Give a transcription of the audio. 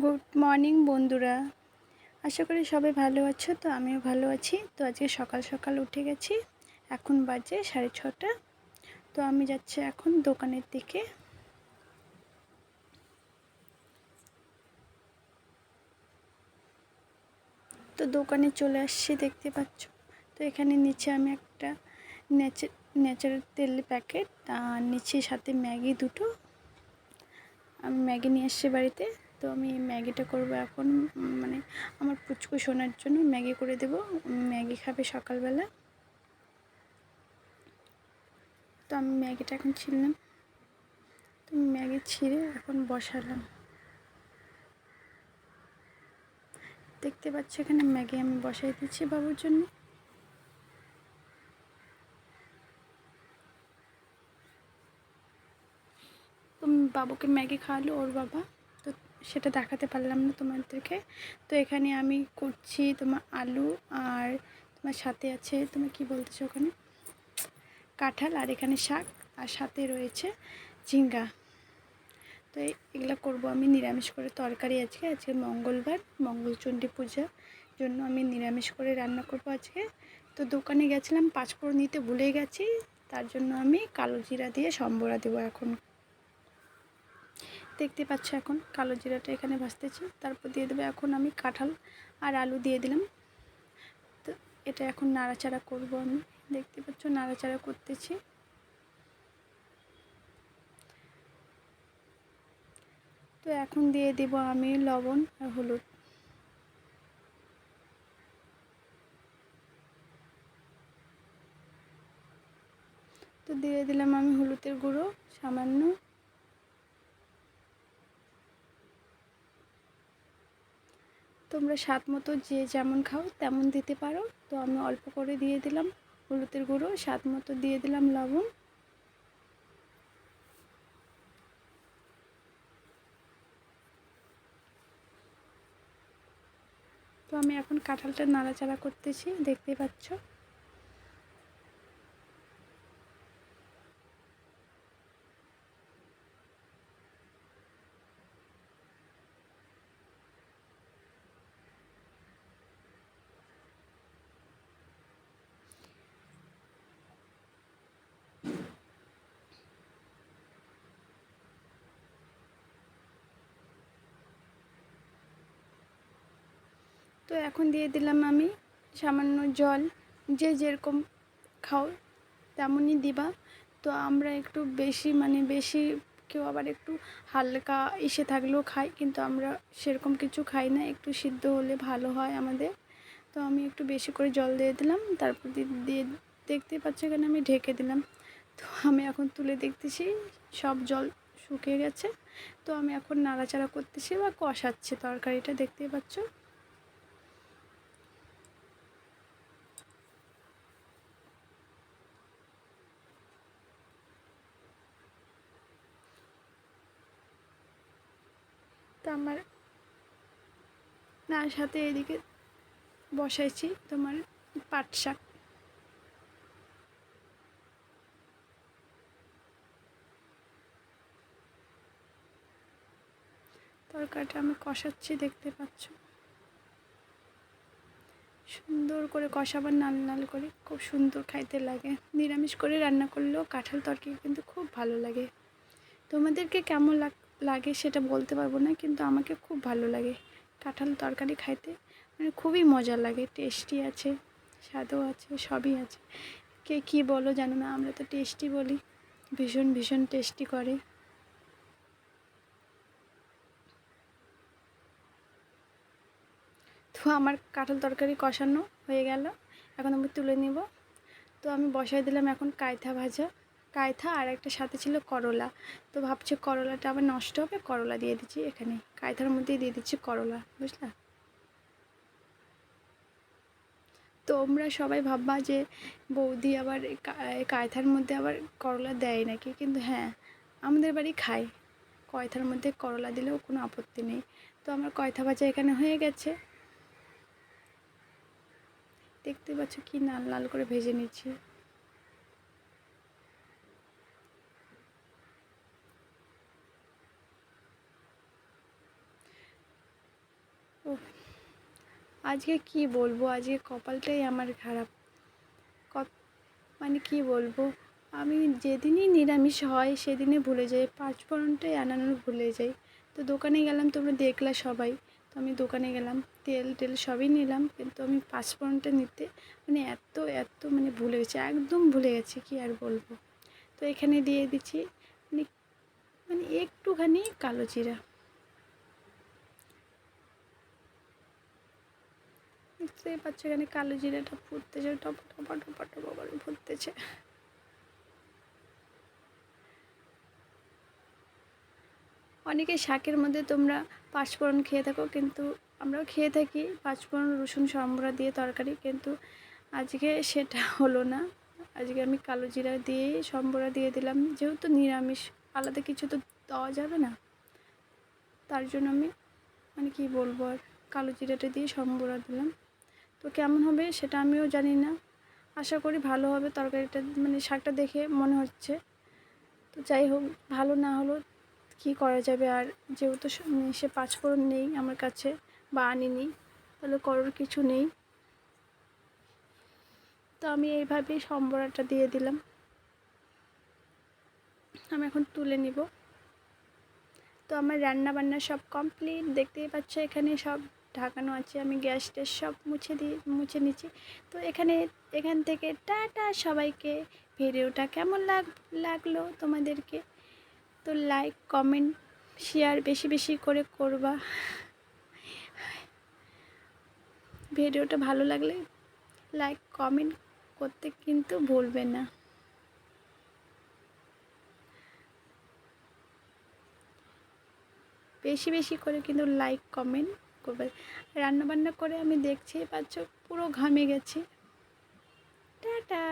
Good morning বন্ধুরা। আশা করি সবাই ভালো আছো। তো আমিও ভালো আছি। তো আজকে সকাল সকাল উঠে গেছি। এখন বাজে 6:30। তো আমি যাচ্ছি এখন দোকানের দিকে। তো দোকানে চলে আসছি, দেখতে পাচ্ছ। তো এখানে নিচে আমি একটা ন্যাচারাল তেলের প্যাকেট, আর নিচে সাথে ম্যাগি দুটো। আমি ম্যাগি নিয়ে এসছি বাড়িতে। তো আমি ম্যাগিটা করব এখন, মানে আমার পুচকু সোনার জন্য ম্যাগি করে দেব। ম্যাগি খাবে সকালবেলা। তো আমি ম্যাগিটা এখন ছিললাম। তো ম্যাগি ছিঁড়ে এখন বসালাম। দেখতে পাচ্ছ এখানে ম্যাগি আমি বসাই দিচ্ছি বাবুর জন্য। তো বাবুকে ম্যাগি খাওয়ালো ওর বাবা। তো সেটা দেখাতে পারলাম না তোমাদেরকে। তো এখানে আমি করছি তোমার আলু, আর তোমার সাথে আছে তুমি কি বলতেছো ওখানে কাঁঠাল, আর এখানে শাক, আর সাথে রয়েছে ঝিঙ্গা। তো এগুলো করবো আমি নিরামিষ করে তরকারি। আজকে মঙ্গলবার, মঙ্গলচণ্ডী পূজার জন্য আমি নিরামিষ করে রান্না করব আজকে। তো দোকানে গেছিলাম, পাঁচফোড়ন দিতে ভুলে গেছি। তার জন্য আমি কালো জিরা দিয়ে সম্বরা দেবো এখন। দেখতে পাচ্ছ এখন কালো জিরাটা এখানে ভাজতেছি। তারপর দিয়ে দেবো এখন আমি কাঁঠাল আর আলু দিয়ে দিলাম। তো এটা এখন নাড়াচাড়া করব আমি। দেখতে পাচ্ছ নাড়াচাড়া করতেছি। তো এখন দিয়ে দেব আমি লবণ আর হলুদ। তো দিয়ে দিলাম আমি হলুদের গুঁড়ো সামান্য। তোমরা স্বাদ মতো যে যেমন খাও তেমন দিতে পারো। তো আমি অল্প করে দিয়ে দিলাম হলুদের গুঁড়ো, স্বাদ মতো দিয়ে দিলাম লবণ। তো আমি এখন কাঁঠালটা নাড়াচাড়া করতেছি, দেখতে পাচ্ছ। তো এখন দিয়ে দিলাম আমি সামান্য জল। যে যেরকম খাও তেমনই দিবা। তো আমরা একটু বেশি, মানে বেশি, কেউ আবার একটু হালকা ইসে থাকলেও খাই, কিন্তু আমরা সেরকম কিছু খাই না। একটু সিদ্ধ হলে ভালো হয় আমাদের। তো আমি একটু বেশি করে জল দিয়ে দিলাম। তারপর দিয়ে দেখতে পাচ্ছি এখানে আমি ঢেকে দিলাম। তো আমি এখন তুলে দেখতেছি সব জল শুকিয়ে গেছে। তো আমি এখন নাড়াচাড়া করতেছি বা কষাচ্ছি তরকারিটা, দেখতেই পাচ্ছ। তো আমার তার সাথে এদিকে বসাইছি তোমার পাট শাক। তরকারিটা আমি কষাচ্ছি, দেখতে পাচ্ছ। সুন্দর করে কষাবার, নাল নাল করে, খুব সুন্দর খাইতে লাগে। নিরামিষ করে রান্না করলেও কাঁঠাল তরকারি কিন্তু খুব ভালো লাগে। তোমাদেরকে কেমন লাগে সেটা বলতে পারবো না, কিন্তু আমাকে খুব ভালো লাগে কাঁঠাল তরকারি খাইতে। মানে খুবই মজা লাগে, টেস্টি আছে, স্বাদও আছে, সবই আছে। কে কী বলো জানো না, আমরা তো টেস্টি বলি। ভীষণ ভীষণ টেস্টি করে। তো আমার কাঁঠাল তরকারি কষানো হয়ে গেল। এখন আমি তুলে নিব। তো আমি বসাই দিলাম এখন কায়থা ভাজা। কায়থা আর একটা সাথে ছিল করলা। তো ভাবছি করলাটা আবার নষ্ট হবে, করলা দিয়ে দিচ্ছি এখানে, কায়থার মধ্যেই দিয়ে দিচ্ছি করলা, বুঝলা। তোমরা সবাই ভাববা যে বৌদি আবার কায়থার মধ্যে আবার করলা দেয় নাকি, কিন্তু হ্যাঁ, আমাদের বাড়ি খায়। কয়থার মধ্যে করলা দিলেও কোনো আপত্তি নেই। তো আমার কয়থা ভাজা এখানে হয়ে গেছে। দেখতে পাচ্ছ কি লাল লাল করে ভেজে নিচ্ছি। আজকে কি বলবো, আজকে কপালটাই আমার খারাপ। কত মানে কি বলবো, আমি যেদিনই নিরামিষ হয় সেদিনই ভুলে যাই, পাঁচফোড়নটাই আনানোর ভুলে যাই। তো দোকানে গেলাম, তোমরা দেখলা সবাই। তো আমি দোকানে গেলাম, তেল টেল সবই নিলাম, কিন্তু আমি পাঁচফোড়নটা নিতে মানে এত এত মানে ভুলে গেছি, একদম ভুলে গেছি, কি আর বলবো। তো এখানে দিয়ে দিচ্ছি মানে মানে একটুখানি কালো জিরা। বুঝতেই পারছো এখানে কালো জিরাটা ফুটতেছে, টপ টপা টপা টপা করে ফুটতেছে। অনেকে শাকের মধ্যে তোমরা পাঁচফোড়ন খেয়ে থাকো, কিন্তু আমরাও খেয়ে থাকি পাঁচফোড়ন রসুন সম্বরা দিয়ে তরকারি, কিন্তু আজকে সেটা হলো না। আজকে আমি কালো জিরা দিয়েই সম্বরা দিয়ে দিলাম, যেহেতু নিরামিষ, আলাদা কিছু তো দেওয়া যাবে না। তার জন্য আমি মানে কি বলবো আর, কালো জিরাটা দিয়ে সম্বরা দিলাম। তো কেমন হবে সেটা আমিও জানি না, আশা করি ভালো হবে তরকারিটা, মানে শাকটা দেখে মনে হচ্ছে। তো যাই হোক, ভালো না হলো কী করা যাবে, আর যেহেতু সে পাঁচফোড়ন নেই আমার কাছে বা আনিনি, তাহলে করার কিছু নেই। তো আমি এইভাবেই সম্বরাটা দিয়ে দিলাম। আমি এখন তুলে নিব। তো আমার রান্না বান্না সব কমপ্লিট, দেখতেই পাচ্ছ এখানে সব ঢাকানো আছে, আমি গ্যাস ট্যাস সব মুছে নিচ্ছি। তো এখান থেকে টাটা সবাইকে। ভিডিওটা কেমন লাগলো তোমাদেরকে, তো লাইক কমেন্ট শেয়ার বেশি বেশি করে করবা। ভিডিওটা ভালো লাগলে লাইক কমেন্ট করতে কিন্তু ভুলবেন না। বেশি বেশি করে কিন্তু লাইক কমেন্ট করবে। রান্নাবান্না করে আমি দেখছি পাচ্ছ পুরো ঘামে গেছি। টাটা।